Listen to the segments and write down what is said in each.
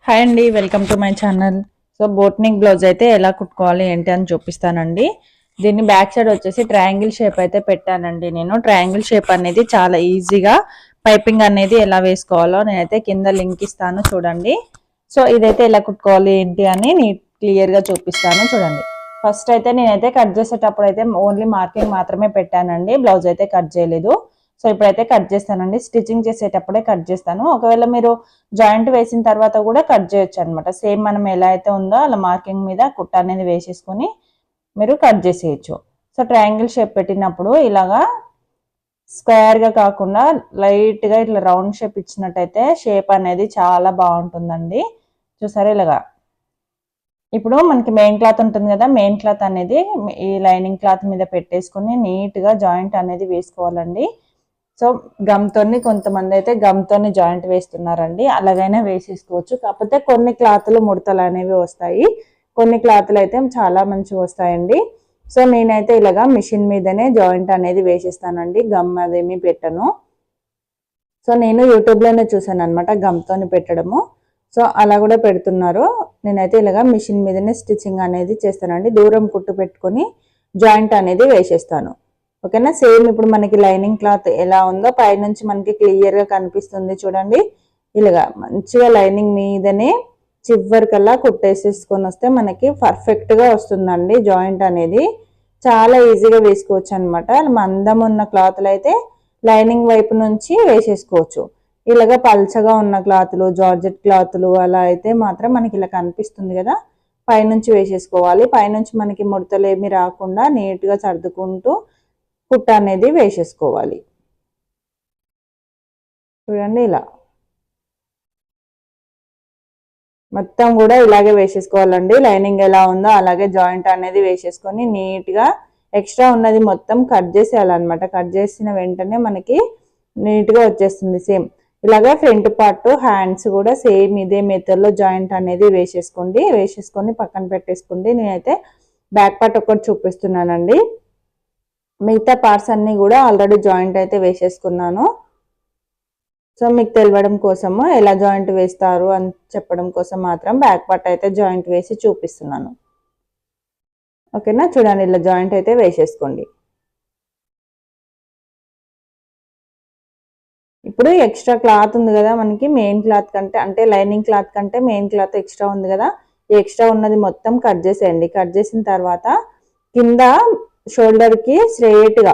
Hi అండి, welcome to my channel. So boat neck blouse అయితే ఎలా కుట్టుకోవాలి ఏంటి అని చూపిస్తానండి. దీన్ని బ్యాక్ సైడ్ వచ్చేసి ట్రయాంగిల్ షేప్ అయితే పెట్టానండి. నేను ట్రయాంగిల్ షేప్ అనేది చాలా ఈజీగా పైపింగ్ అనేది ఎలా వేసుకోవాలో నేనైతే కింద లింక్ ఇస్తాను చూడండి. సో ఇదైతే ఎలా కుట్టుకోవాలి ఏంటి అని క్లియర్గా చూపిస్తాను చూడండి. ఫస్ట్ అయితే నేనైతే కట్ చేసేటప్పుడు అయితే ఓన్లీ మార్కింగ్ మాత్రమే పెట్టానండి, బ్లౌజ్ అయితే కట్ చేయలేదు. సో ఇప్పుడైతే కట్ చేస్తానండి. స్టిచ్చింగ్ చేసేటప్పుడే కట్ చేస్తాను. ఒకవేళ మీరు జాయింట్ వేసిన తర్వాత కూడా కట్ చేయొచ్చు అనమాట. సేమ్ మనం ఎలా అయితే ఉందో అలా మార్కింగ్ మీద కుట్ట అనేది వేసేసుకొని మీరు కట్ చేసేయచ్చు. సో ట్రయాంగిల్ షేప్ పెట్టినప్పుడు ఇలాగా స్క్వేర్గా కాకుండా లైట్గా ఇట్లా రౌండ్ షేప్ ఇచ్చినట్టయితే షేప్ అనేది చాలా బాగుంటుందండి. చూసారా ఇలాగా. ఇప్పుడు మనకి మెయిన్ క్లాత్ ఉంటుంది కదా, మెయిన్ క్లాత్ అనేది ఈ లైనింగ్ క్లాత్ మీద పెట్టేసుకొని నీట్గా జాయింట్ అనేది వేసుకోవాలండి. సో గమ్తోని కొంతమంది అయితే గమ్తోని జాయింట్ వేస్తున్నారండి, అలాగైనా వేసేసుకోవచ్చు. కాకపోతే కొన్ని క్లాతులు ముడతలు అనేవి వస్తాయి, కొన్ని క్లాతులు అయితే చాలా మంచిగా వస్తాయండి. సో నేనైతే ఇలాగా మిషన్ మీదనే జాయింట్ అనేది వేసేస్తానండి, గమ్ అదేమీ పెట్టను. సో నేను యూట్యూబ్లోనే చూసాను అనమాట గమ్తోని పెట్టడము. సో అలా కూడా పెడుతున్నారు. నేనైతే ఇలాగా మిషన్ మీదనే స్టిచ్చింగ్ అనేది చేస్తానండి. దూరం కుట్టు పెట్టుకొని జాయింట్ అనేది వేసేస్తాను. ఓకేనా. సేమ్ ఇప్పుడు మనకి లైనింగ్ క్లాత్ ఎలా ఉందో పైనుంచి మనకి క్లియర్గా కనిపిస్తుంది చూడండి. ఇలాగా మంచిగా లైనింగ్ మీదనే చివరికల్లా కుట్టేసేసుకొని వస్తే మనకి పర్ఫెక్ట్గా వస్తుందండి. జాయింట్ అనేది చాలా ఈజీగా వేసుకోవచ్చు అనమాట. మందం ఉన్న క్లాత్లు అయితే లైనింగ్ వైపు నుంచి వేసేసుకోవచ్చు. ఇలాగా పల్చగా ఉన్న క్లాతులు, జార్జెట్ క్లాతులు అలా అయితే మాత్రం మనకి ఇలా కనిపిస్తుంది కదా, పైనుంచి వేసేసుకోవాలి. పైనుంచి మనకి ముడతలు ఏమి రాకుండా నీట్గా సర్దుకుంటూ కుట్ట అనేది వేసేసుకోవాలి. చూడండి ఇలా మొత్తం కూడా ఇలాగే వేసేసుకోవాలండి. లైనింగ్ ఎలా ఉందో అలాగే జాయింట్ అనేది వేసేసుకొని నీట్గా ఎక్స్ట్రా ఉన్నది మొత్తం కట్ చేసేయాలన్నమాట. కట్ చేసిన వెంటనే మనకి నీట్గా వచ్చేస్తుంది. సేమ్ ఇలాగే ఫ్రంట్ పార్ట్, హ్యాండ్స్ కూడా సేమ్ ఇదే మెథడ్లో జాయింట్ అనేది వేసేసుకొని పక్కన పెట్టేసుకోండి. నేనైతే బ్యాక్ పార్ట్ ఒకటి చూపిస్తున్నానండి. మిగతా పార్ట్స్ అన్నీ కూడా ఆల్రెడీ జాయింట్ అయితే వేసేసుకున్నాను. సో మీకు తెలియడం కోసము ఎలా జాయింట్ వేస్తారు అని చెప్పడం కోసం మాత్రం బ్యాక్ పార్ట్ అయితే జాయింట్ వేసి చూపిస్తున్నాను. ఓకేనా. చూడండి ఇలా జాయింట్ అయితే వేసేసుకోండి. ఇప్పుడు ఎక్స్ట్రా క్లాత్ ఉంది కదా మనకి, మెయిన్ క్లాత్ కంటే అంటే లైనింగ్ క్లాత్ కంటే మెయిన్ క్లాత్ ఎక్స్ట్రా ఉంది కదా, ఈ ఎక్స్ట్రా ఉన్నది మొత్తం కట్ చేసేయండి. కట్ చేసిన తర్వాత కింద షోల్డర్కి స్ట్రెయిట్గా,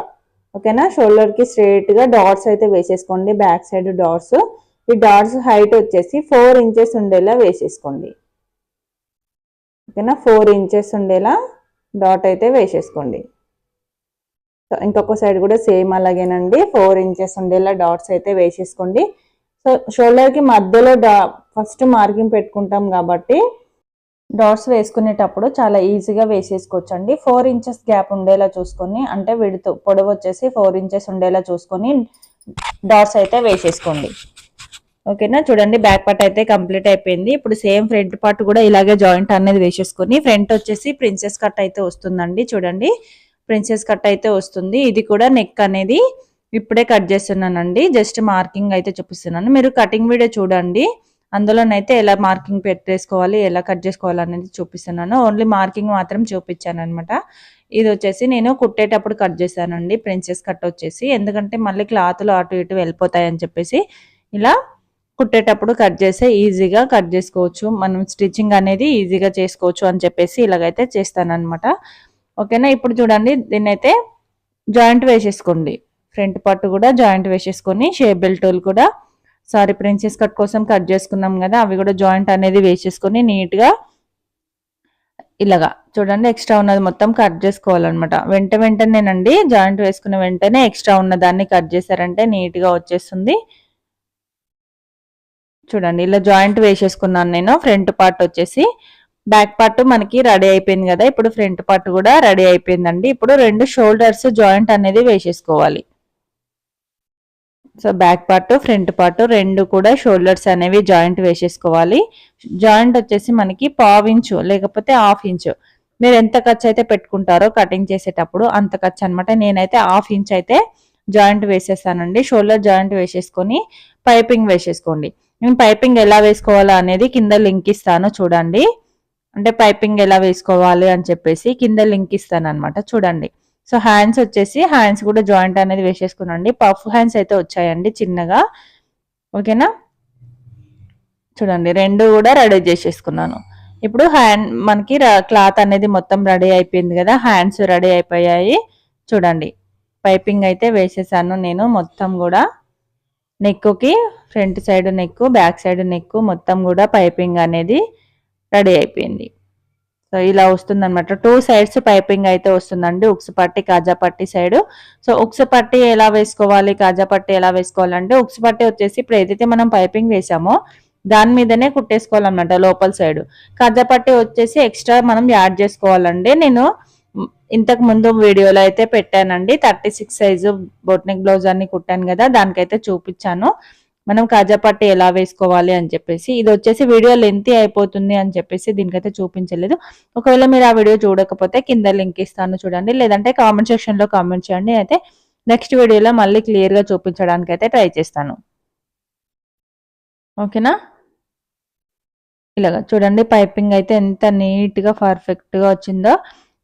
ఓకేనా, షోల్డర్కి స్ట్రెయిట్గా డాట్స్ అయితే వేసేసుకోండి. బ్యాక్ సైడ్ డాట్స్, ఈ డాట్స్ హైట్ వచ్చేసి 4 ఇంచెస్ ఉండేలా వేసేసుకోండి. ఓకేనా. 4 ఇంచెస్ ఉండేలా డాట్ అయితే వేసేసుకోండి. ఇంకొక సైడ్ కూడా సేమ్ అలాగేనండి, 4 ఇంచెస్ ఉండేలా డాట్స్ అయితే వేసేసుకోండి. సో షోల్డర్కి మధ్యలో ఫస్ట్ మార్కింగ్ పెట్టుకుంటాం కాబట్టి డాట్స్ వేసుకునేటప్పుడు చాలా ఈజీగా వేసేసుకోవచ్చు అండి. 4 ఇంచెస్ గ్యాప్ ఉండేలా చూసుకొని, అంటే విడుతు పొడవు వచ్చేసి 4 ఇంచెస్ ఉండేలా చూసుకొని డాట్స్ అయితే వేసేసుకోండి. ఓకేనా. చూడండి బ్యాక్ పార్ట్ అయితే కంప్లీట్ అయిపోయింది. ఇప్పుడు సేమ్ ఫ్రంట్ పార్ట్ కూడా ఇలాగే జాయింట్ అనేది వేసేసుకొని, ఫ్రంట్ వచ్చేసి ప్రిన్సెస్ కట్ అయితే వస్తుందండి. చూడండి ప్రిన్సెస్ కట్ అయితే వస్తుంది. ఇది కూడా నెక్ అనేది ఇప్పుడే కట్ చేస్తున్నానండి, జస్ట్ మార్కింగ్ అయితే చూపిస్తున్నాను. మీరు కటింగ్ వీడియో చూడండి, అందులోనైతే ఎలా మార్కింగ్ పెట్టేసుకోవాలి, ఎలా కట్ చేసుకోవాలి అనేది చూపిస్తున్నాను. ఓన్లీ మార్కింగ్ మాత్రం చూపించాను అనమాట. ఇది వచ్చేసి నేను కుట్టేటప్పుడు కట్ చేశానండి, ప్రిన్సెస్ కట్ వచ్చేసి, ఎందుకంటే మళ్ళీ క్లాత్లు అటు ఇటు వెళ్ళిపోతాయని చెప్పేసి ఇలా కుట్టేటప్పుడు కట్ చేస్తే ఈజీగా కట్ చేసుకోవచ్చు, మనం స్టిచ్చింగ్ అనేది ఈజీగా చేసుకోవచ్చు అని చెప్పేసి ఇలాగైతే చేస్తాను అనమాట. ఓకేనా. ఇప్పుడు చూడండి దీన్ని అయితే జాయింట్ వేసేసుకోండి. ఫ్రంట్ పార్ట్ కూడా జాయింట్ వేసేసుకొని షేప్ బెల్ట్ కూడా ప్రిన్సెస్ కట్ కోసం కట్ చేసుకున్నాం కదా, అవి కూడా జాయింట్ అనేది వేసేసుకొని నీట్గా ఇలాగా చూడండి ఎక్స్ట్రా ఉన్నది మొత్తం కట్ చేసుకోవాలన్నమాట. వెంటనేనండి జాయింట్ వేసుకున్న వెంటనే ఎక్స్ట్రా ఉన్న దాన్ని కట్ చేశారంటే నీట్గా వచ్చేస్తుంది. చూడండి ఇలా జాయింట్ వేసేసుకున్నాను నేను. ఫ్రంట్ పార్ట్ వచ్చేసి, బ్యాక్ పార్ట్ మనకి రెడీ అయిపోయింది కదా, ఇప్పుడు ఫ్రంట్ పార్ట్ కూడా రెడీ అయిపోయిందండి. ఇప్పుడు 2 షోల్డర్స్ జాయింట్ అనేది వేసేసుకోవాలి. So back part, front part 2 కూడా షోల్డర్స్ అనేవి జాయింట్ వేసేసుకోవాలి. జాయింట్ వచ్చేసి మనకి 1/4 ఇంచు లేకపోతే 1/2 ఇంచు, మీరు ఎంత ఖర్చు అయితే పెట్టుకుంటారో కటింగ్ చేసేటప్పుడు అంత ఖర్చు అనమాట. నేనైతే 1/2 ఇంచ్ అయితే జాయింట్ వేసేస్తానండి. షోల్డర్ జాయింట్ వేసేసుకొని పైపింగ్ వేసేసుకోండి. నేను పైపింగ్ ఎలా వేసుకోవాలా అనేది కింద లింక్ ఇస్తాను చూడండి. అంటే పైపింగ్ ఎలా వేసుకోవాలి అని చెప్పేసి కింద లింక్ ఇస్తాను అనమాట చూడండి. సో హ్యాండ్స్ వచ్చేసి హ్యాండ్స్ కూడా జాయింట్ అనేది వేసేసుకున్నాండి. పఫ్ హ్యాండ్స్ అయితే వచ్చాయండి చిన్నగా. ఓకేనా, చూడండి రెండు కూడా రెడీ చేసేసుకున్నాను. ఇప్పుడు మనకి క్లాత్ అనేది మొత్తం రెడీ అయిపోయింది కదా, హ్యాండ్స్ రెడీ అయిపోయాయి. చూడండి పైపింగ్ అయితే వేసేసాను నేను మొత్తం కూడా. నెక్కి front side neck, back side neck మొత్తం కూడా పైపింగ్ అనేది రెడీ అయిపోయింది. సో ఇలా వస్తుంది అనమాట. 2 సైడ్స్ పైపింగ్ అయితే వస్తుందండి, ఉక్స్ పట్టి కాజా పట్టి సైడ్. సో ఉక్స్ పట్టి ఎలా వేసుకోవాలి, కాజా పట్టి ఎలా వేసుకోవాలంటే, ఉక్స్ పట్టి వచ్చేసి ఇప్పుడు ఏదైతే మనం పైపింగ్ వేసామో దాని మీదనే కుట్టేసుకోవాలన్నమాట లోపల సైడ్. కాజా పట్టి వచ్చేసి ఎక్స్ట్రా మనం యాడ్ చేసుకోవాలండి. నేను ఇంతకు ముందు వీడియోలో అయితే పెట్టానండి, 36 సైజు బోట్నిక్ బ్లౌజ్ అన్ని కుట్టాను కదా, దానికైతే చూపించాను మనం కాజా పట్టి ఎలా వేసుకోవాలి అని చెప్పేసి. ఇది వచ్చేసి వీడియో లెంతీ అయిపోతుంది అని చెప్పేసి దీనికైతే చూపించలేదు. ఒకవేళ మీరు ఆ వీడియో చూడకపోతే కింద లింక్ ఇస్తాను చూడండి, లేదంటే కామెంట్ సెక్షన్ లో కామెంట్ చేయండి. అయితే నెక్స్ట్ వీడియోలో మళ్ళీ క్లియర్ గా చూపించడానికి అయితే ట్రై చేస్తాను. ఓకేనా, ఇలాగా చూడండి పైపింగ్ అయితే ఎంత నీట్ గా పర్ఫెక్ట్ గా వచ్చిందో.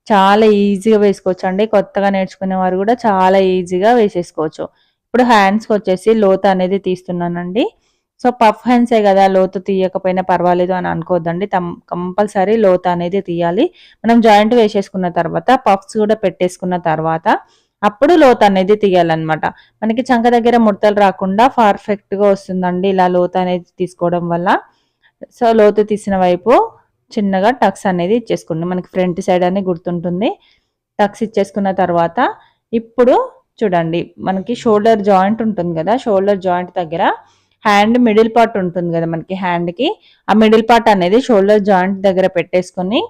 చాలా ఈజీగా వేసుకోవచ్చు అండి, కొత్తగా నేర్చుకునే వారు కూడా చాలా ఈజీగా వేసేసుకోవచ్చు. ఇప్పుడు హ్యాండ్స్కి వచ్చేసి లోతు అనేది తీస్తున్నానండి. సో పఫ్ హ్యాండ్సే కదా, లోతు తీయకపోయినా పర్వాలేదు అని అనుకోవద్దండి, కంపల్సరీ లోతు అనేది తీయాలి. మనం జాయింట్ వేసేసుకున్న తర్వాత పఫ్స్ కూడా పెట్టేసుకున్న తర్వాత అప్పుడు లోతు అనేది తీయాలన్నమాట. మనకి చంక దగ్గర ముడతలు రాకుండా పర్ఫెక్ట్గా వస్తుందండి ఇలా లోతు అనేది తీసుకోవడం వల్ల. సో లోతు తీసిన వైపు చిన్నగా టక్స్ అనేది ఇచ్చేసుకోండి, మనకి ఫ్రంట్ సైడ్ అని గుర్తుంటుంది. టక్స్ ఇచ్చేసుకున్న తర్వాత ఇప్పుడు చూడండి మనకి షోల్డర్ జాయింట్ ఉంటుంది కదా, షోల్డర్ జాయింట్ దగ్గర హ్యాండ్ మిడిల్ పార్ట్ ఉంటుంది కదా మనకి హ్యాండ్కి, ఆ మిడిల్ పార్ట్ అనేది షోల్డర్ జాయింట్ దగ్గర పెట్టేసుకొని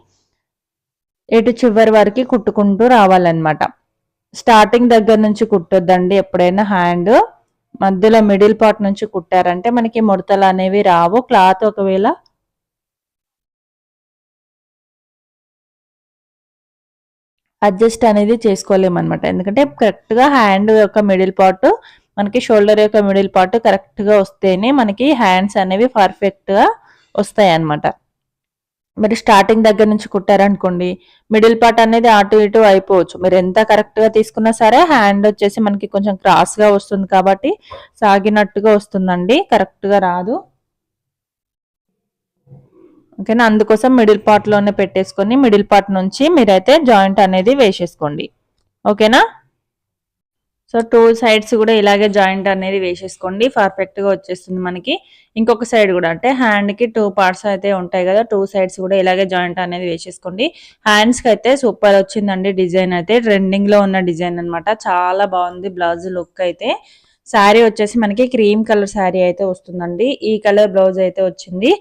ఎటు చివరి వరకు కుట్టుకుంటూ రావాలన్నమాట. స్టార్టింగ్ దగ్గర నుంచి కుట్టొద్దండి ఎప్పుడైనా, హ్యాండ్ మధ్యలో మిడిల్ పార్ట్ నుంచి కుట్టారంటే మనకి ముడతలు అనేవి రావు. క్లాత్ ఒకవేళ అడ్జస్ట్ అనేది చేసుకోలేమన్నమాట, ఎందుకంటే కరెక్ట్గా హ్యాండ్ యొక్క మిడిల్ పార్ట్ మనకి షోల్డర్ యొక్క మిడిల్ పార్ట్ కరెక్ట్గా వస్తేనే మనకి హ్యాండ్స్ అనేవి పర్ఫెక్ట్గా వస్తాయి అన్నమాట. మీరు స్టార్టింగ్ దగ్గర నుంచి కుట్టారనుకోండి మిడిల్ పార్ట్ అనేది అటు ఇటు అయిపోవచ్చు. మీరు ఎంత కరెక్ట్గా తీసుకున్నా సరే హ్యాండ్ వచ్చేసి మనకి కొంచెం క్రాస్గా వస్తుంది కాబట్టి సాగినట్టుగా వస్తుందండి, కరెక్ట్గా రాదు. ఓకేనా, అందుకోసం మిడిల్ పార్ట్లోనే పెట్టేసుకొని మిడిల్ పార్ట్ నుంచి మీరైతే జాయింట్ అనేది వేసేసుకోండి. ఓకేనా, సో 2 సైడ్స్ కూడా ఇలాగే జాయింట్ అనేది వేసేసుకోండి, పర్ఫెక్ట్గా వచ్చేస్తుంది మనకి. ఇంకొక సైడ్ కూడా అంటే హ్యాండ్కి 2 పార్ట్స్ అయితే ఉంటాయి కదా, 2 సైడ్స్ కూడా ఇలాగే జాయింట్ అనేది వేసేసుకోండి. హ్యాండ్స్కి అయితే సూపర్ వచ్చిందండి డిజైన్, అయితే ట్రెండింగ్లో ఉన్న డిజైన్ అనమాట, చాలా బాగుంది బ్లౌజ్ లుక్ అయితే. శారీ వచ్చేసి మనకి క్రీమ్ కలర్ శారీ అయితే వస్తుందండి, ఈ కలర్ బ్లౌజ్ అయితే వచ్చింది.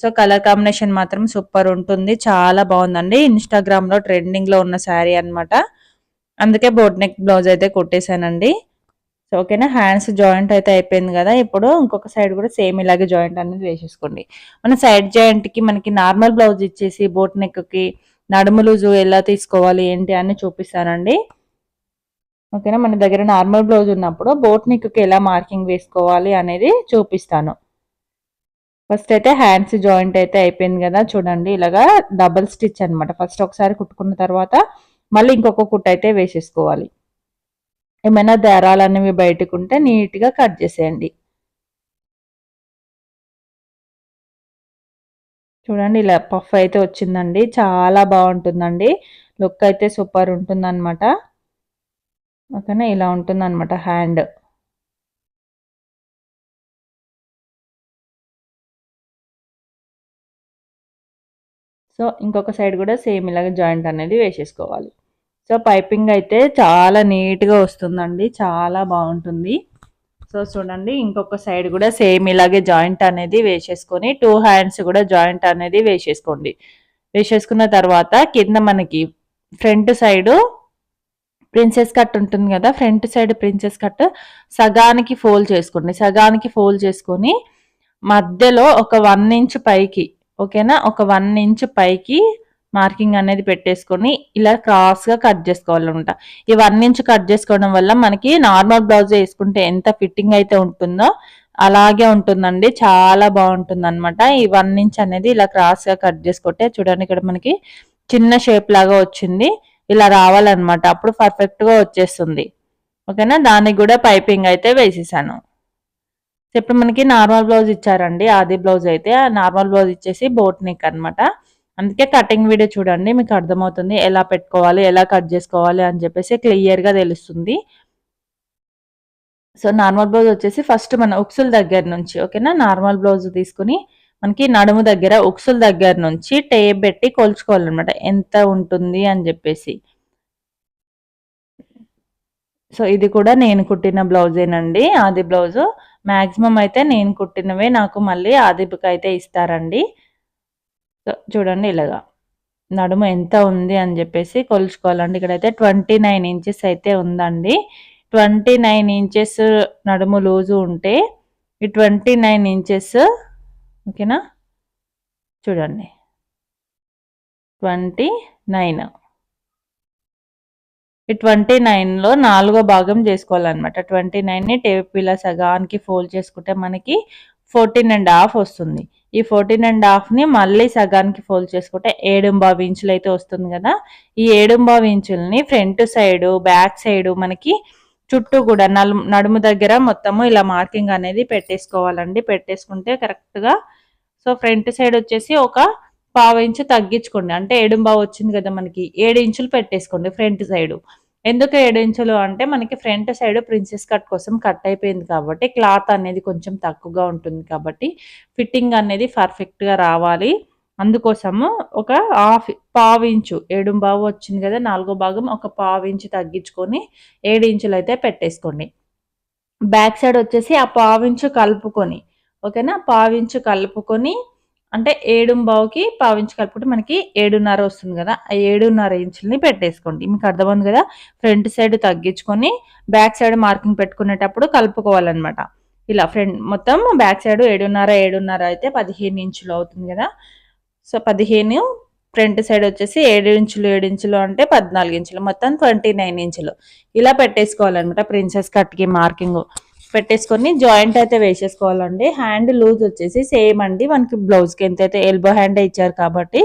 సో కలర్ కాంబినేషన్ మాత్రం సూపర్ ఉంటుంది, చాలా బాగుందండి. ఇన్స్టాగ్రామ్ లో ట్రెండింగ్ లో ఉన్న శారీ అనమాట, అందుకే బోట్ నెక్ బ్లౌజ్ అయితే కుట్టేశానండి. సో ఓకేనా, హ్యాండ్స్ జాయింట్ అయితే అయిపోయింది కదా, ఇప్పుడు ఇంకొక సైడ్ కూడా సేమ్ ఇలాగే జాయింట్ అనేది వేసేసుకోండి. మన సైడ్ జాయింట్ కి మనకి నార్మల్ బ్లౌజ్ ఇచ్చేసి బోట్ నెక్ కి నడుము లూజు ఎలా తీసుకోవాలి ఏంటి అని చూపిస్తానండి. ఓకేనా, మన దగ్గర నార్మల్ బ్లౌజ్ ఉన్నప్పుడు బోట్ నెక్ కి ఎలా మార్కింగ్ వేసుకోవాలి అనేది చూపిస్తాను. ఫస్ట్ అయితే హ్యాండ్స్ జాయింట్ అయితే అయిపోయింది కదా, చూడండి ఇలాగా డబుల్ స్టిచ్ అనమాట. ఫస్ట్ ఒకసారి కుట్టుకున్న తర్వాత మళ్ళీ ఇంకొక కుట్టు అయితే వేసేసుకోవాలి. ఏమైనా దారాలు అనేవి బయటకు ఉంటే నీట్గా కట్ చేసేయండి. చూడండి ఇలా పఫ్ అయితే వచ్చిందండి, చాలా బాగుంటుందండి, లుక్ అయితే సూపర్ ఉంటుంది అనమాట. ఓకేనా, ఇలా ఉంటుంది అనమాట హ్యాండ్. సో ఇంకొక సైడ్ కూడా సేమ్ ఇలాగ జాయింట్ అనేది వేసేసుకోవాలి. సో పైపింగ్ అయితే చాలా నీట్గా వస్తుందండి, చాలా బాగుంటుంది. సో చూడండి ఇంకొక సైడ్ కూడా సేమ్ ఇలాగే జాయింట్ అనేది వేసేసుకొని 2 హ్యాండ్స్ కూడా జాయింట్ అనేది వేసేసుకోండి. వేసేసుకున్న తర్వాత కింద మనకి ఫ్రంట్ సైడ్ ప్రిన్సెస్ కట్ ఉంటుంది కదా, ఫ్రంట్ సైడ్ ప్రిన్సెస్ కట్ సగానికి ఫోల్డ్ చేసుకోండి. సగానికి ఫోల్డ్ చేసుకొని మధ్యలో ఒక 1 ఇంచ్ పైకి, ఓకేనా, ఒక 1 ఇంచ్ పైకి మార్కింగ్ అనేది పెట్టేసుకొని ఇలా క్రాస్గా కట్ చేసుకోవాలన్నమాట. ఈ 1 ఇంచ్ కట్ చేసుకోవడం వల్ల మనకి నార్మల్ బ్లౌజ్ వేసుకుంటే ఎంత ఫిట్టింగ్ అయితే ఉంటుందో అలాగే ఉంటుందండి, చాలా బాగుంటుంది అనమాట. ఈ 1 ఇంచ్ అనేది ఇలా క్రాస్ గా కట్ చేసుకుంటే చూడండి, ఇక్కడ మనకి చిన్న షేప్ లాగా వచ్చింది. ఇలా రావాలన్నమాట, అప్పుడు పర్ఫెక్ట్ గా వచ్చేస్తుంది. ఓకేనా, దానికి కూడా పైపింగ్ అయితే వేసేసాను. ఇప్పుడు మనకి నార్మల్ బ్లౌజ్ ఇచ్చారండి, ఆది బ్లౌజ్ అయితే. ఆ నార్మల్ బ్లౌజ్ ఇచ్చేసి బోట్ నెక్ అనమాట. అందుకే కటింగ్ వీడియో చూడండి, మీకు అర్థమవుతుంది ఎలా పెట్టుకోవాలి, ఎలా కట్ చేసుకోవాలి అని చెప్పేసి క్లియర్ గా తెలుస్తుంది. సో నార్మల్ బ్లౌజ్ వచ్చేసి ఫస్ట్ మన ఉక్సుల దగ్గర నుంచి, ఓకేనా, నార్మల్ బ్లౌజ్ తీసుకుని మనకి నడుము దగ్గర ఉక్సుల దగ్గర నుంచి టేప్ పెట్టి కొలుచుకోవాలన్నమాట, ఎంత ఉంటుంది అని చెప్పేసి. సో ఇది కూడా నేను కుట్టిన బ్లౌజేనండి, ఆది బ్లౌజు. మ్యాక్సిమం అయితే నేను కుట్టినవే నాకు మళ్ళీ ఆదిపుకి అయితే ఇస్తారండి. సో చూడండి, ఇలాగా నడుము ఎంత ఉంది అని చెప్పేసి కొలుచుకోవాలండి. ఇక్కడైతే 29 ఇంచెస్ అయితే ఉందండి. 29 ఇంచెస్ నడుము లూజు ఉంటే ఈ 29 ఇంచెస్, ఓకేనా, చూడండి 29. ఈ 29లో 4వ భాగం చేసుకోవాలన్నమాట. 29ని టేప్ ఇలా సగానికి ఫోల్డ్ చేసుకుంటే మనకి 14.5 వస్తుంది. ఈ 14.5ని మళ్ళీ సగానికి ఫోల్డ్ చేసుకుంటే 7.5 ఇంచులు అయితే వస్తుంది కదా. ఈ 7.5 ఇంచుల్ని ఫ్రంట్ సైడ్, బ్యాక్ సైడ్, మనకి చుట్టూ కూడా నడుము దగ్గర మొత్తము ఇలా మార్కింగ్ అనేది పెట్టేసుకోవాలండి. పెట్టేసుకుంటే కరెక్ట్గా, సో ఫ్రంట్ సైడ్ వచ్చేసి ఒక 1/2 ఇంచు తగ్గించుకోండి. అంటే 7.5 వచ్చింది కదా మనకి, 7 ఇంచులు పెట్టేసుకోండి ఫ్రంట్ సైడ్. ఎందుకు 7 ఇంచులు అంటే మనకి ఫ్రంట్ సైడ్ ప్రిన్సెస్ కట్ కోసం కట్ అయిపోయింది కాబట్టి క్లాత్ అనేది కొంచెం తక్కువగా ఉంటుంది కాబట్టి ఫిట్టింగ్ అనేది పర్ఫెక్ట్గా రావాలి. అందుకోసము ఒక 1/2 ఇంచు, 7.5 వచ్చింది కదా 4వ భాగం, ఒక 1/2 ఇంచు తగ్గించుకొని 7 ఇంచులు అయితే పెట్టేసుకోండి. బ్యాక్ సైడ్ వచ్చేసి ఆ 1/2 ఇంచు కలుపుకొని, ఓకేనా, 1/2 ఇంచు కలుపుకొని, అంటే 7.5కి 1/2 ఇంచు కలుపుకుంటే మనకి 7.5 వస్తుంది కదా. ఆ 7.5 ఇంచుల్ని పెట్టేసుకోండి. మీకు అర్థమైంది కదా. ఫ్రంట్ సైడ్ తగ్గించుకొని బ్యాక్ సైడ్ మార్కింగ్ పెట్టుకునేటప్పుడు కలుపుకోవాలన్నమాట. ఇలా ఫ్రంట్ మొత్తం బ్యాక్ సైడ్ 7.5 అయితే 15 ఇంచులు అవుతుంది కదా. సో 15, ఫ్రంట్ సైడ్ వచ్చేసి 7 ఇంచులు, 7 ఇంచులు అంటే 14 ఇంచులు, మొత్తం 29 ఇంచులు ఇలా పెట్టేసుకోవాలన్నమాట. ప్రిన్సెస్ కట్కి మార్కింగ్ పెట్టేసుకొని జాయింట్ అయితే వేసేసుకోవాలండి. హ్యాండ్ లూజ్ వచ్చేసి సేమ్ అండి, మనకి బ్లౌజ్కి ఎంతైతే ఎల్బో హ్యాండ్ ఇచ్చారు కాబట్టి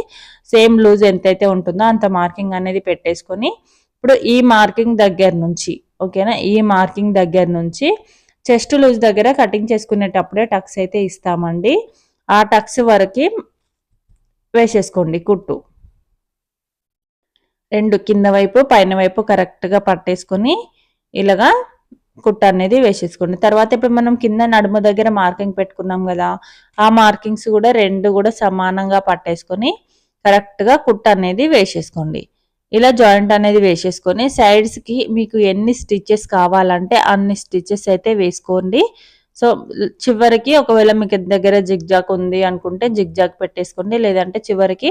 సేమ్ లూజ్ ఎంతైతే ఉంటుందో అంత మార్కింగ్ అనేది పెట్టేసుకొని, ఇప్పుడు ఈ మార్కింగ్ దగ్గర నుంచి, ఓకేనా, ఈ మార్కింగ్ దగ్గర నుంచి చెస్ట్ లూజ్ దగ్గర కటింగ్ చేసుకునేటప్పుడే టక్స్ అయితే ఇస్తామండి. ఆ టక్స్ వరకు వేసేసుకోండి కుట్టు. 2 కింద వైపు పైన వైపు కరెక్ట్గా పట్టేసుకొని ఇలాగా కుట్ట అనేది వేసేసుకోండి. తర్వాత ఇప్పుడు మనం కింద నడుము దగ్గర మార్కింగ్ పెట్టుకున్నాం కదా, ఆ మార్కింగ్స్ కూడా 2 కూడా సమానంగా పట్టేసుకొని కరెక్ట్గా కుట్ట అనేది వేసేసుకోండి. ఇలా జాయింట్ అనేది వేసేసుకొని సైడ్స్కి మీకు ఎన్ని స్టిచెస్ కావాలంటే అన్ని స్టిచెస్ అయితే వేసుకోండి. సో చివరికి ఒకవేళ మీకు దగ్గర జిగ్జాగ్ ఉంది అనుకుంటే జిగ్జాగ్ పెట్టేసుకోండి, లేదంటే చివరికి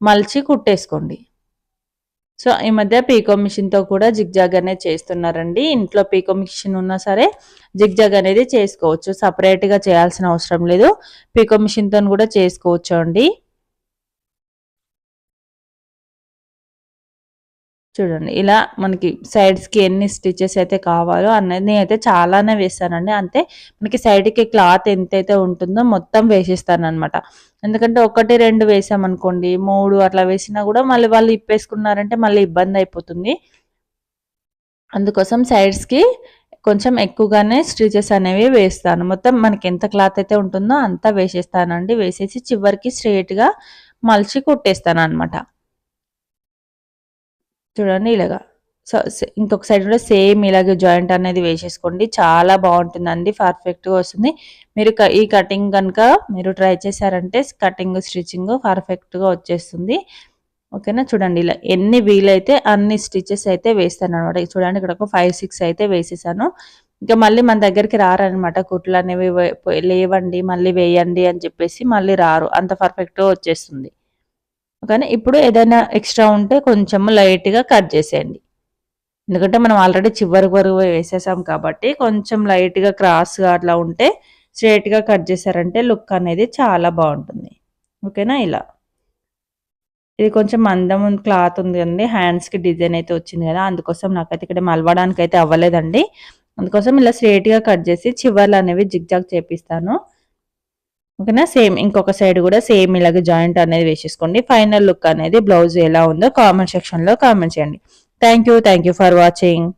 మలిచి కుట్టేసుకోండి. సో ఈ మధ్య పీకో మిషన్తో కూడా జిగ్జాగ్ అనేది చేస్తున్నారండి. ఇంట్లో పీకో మిషన్ ఉన్నా సరే జిగ్జాగ్ అనేది చేసుకోవచ్చు, సపరేట్గా చేయాల్సిన అవసరం లేదు. పీకో మిషన్తో కూడా చేసుకోవచ్చు అండి. చూడండి, ఇలా మనకి సైడ్స్కి ఎన్ని స్టిచెస్ అయితే కావాలో అన్నీ అయితే చాలానే వేస్తానండి. అంతే, మనకి సైడ్కి క్లాత్ ఎంతైతే ఉంటుందో మొత్తం వేసేస్తాను అనమాట. ఎందుకంటే 1, 2 వేసామనుకోండి, 3 అట్లా వేసినా కూడా మళ్ళీ వాళ్ళు ఇప్పేసుకున్నారంటే మళ్ళీ ఇబ్బంది అయిపోతుంది. అందుకోసం సైడ్స్కి కొంచెం ఎక్కువగానే స్టిచెస్ అనేవి వేస్తాను. మొత్తం మనకి ఎంత క్లాత్ అయితే ఉంటుందో అంతా వేసేస్తానండి. వేసేసి చివరికి స్ట్రైట్గా మలిచి కుట్టేస్తాను అనమాట. చూడండి ఇలాగా. సో ఇంకొక సైడ్ కూడా సేమ్ ఇలాగే జాయింట్ అనేది వేసేసుకోండి, చాలా బాగుంటుందండి, పర్ఫెక్ట్గా వస్తుంది. మీరు ఈ కటింగ్ కనుక మీరు ట్రై చేశారంటే కటింగ్ స్టిచ్చింగ్ పర్ఫెక్ట్గా వచ్చేస్తుంది. ఓకేనా, చూడండి ఇలా ఎన్ని వీలైతే అన్ని స్టిచెస్ అయితే వేస్తాను అనమాట. చూడండి ఇక్కడ ఒక 5, 6 అయితే వేసేసాను. ఇంకా మళ్ళీ మన దగ్గరికి రారనమాట, కుట్లు అనేవి లేవండి మళ్ళీ వేయండి అని చెప్పేసి మళ్ళీ రారు, అంత పర్ఫెక్ట్గా వచ్చేస్తుంది. ఓకేనా, ఇప్పుడు ఏదైనా ఎక్స్ట్రా ఉంటే కొంచెం లైట్గా కట్ చేసేయండి. ఎందుకంటే మనం ఆల్రెడీ చివరి వరకు వేసేసాం కాబట్టి కొంచెం లైట్గా క్రాస్గా అట్లా ఉంటే స్ట్రైట్గా కట్ చేశారంటే లుక్ అనేది చాలా బాగుంటుంది. ఓకేనా, ఇలా ఇది కొంచెం మందం క్లాత్ ఉంది అండి, హ్యాండ్స్కి డిజైన్ అయితే వచ్చింది కదా, అందుకోసం నాకైతే ఇక్కడ మలవడానికి అయితే అవ్వలేదండి. అందుకోసం ఇలా స్ట్రేట్ గా కట్ చేసి చివర్లు అనేవి జిగ్జాగ్ చేపిస్తాను. ఓకేనా. సేమ్ ఇంకొక సైడ్ కూడా సేమ్ ఇలాగ జాయింట్ అనేది వేసేసుకోండి. ఫైనల్ లుక్ అనేది బ్లౌజ్ ఎలా ఉందో కామెంట్ సెక్షన్ లో కామెంట్ చేయండి. Thank you for watching.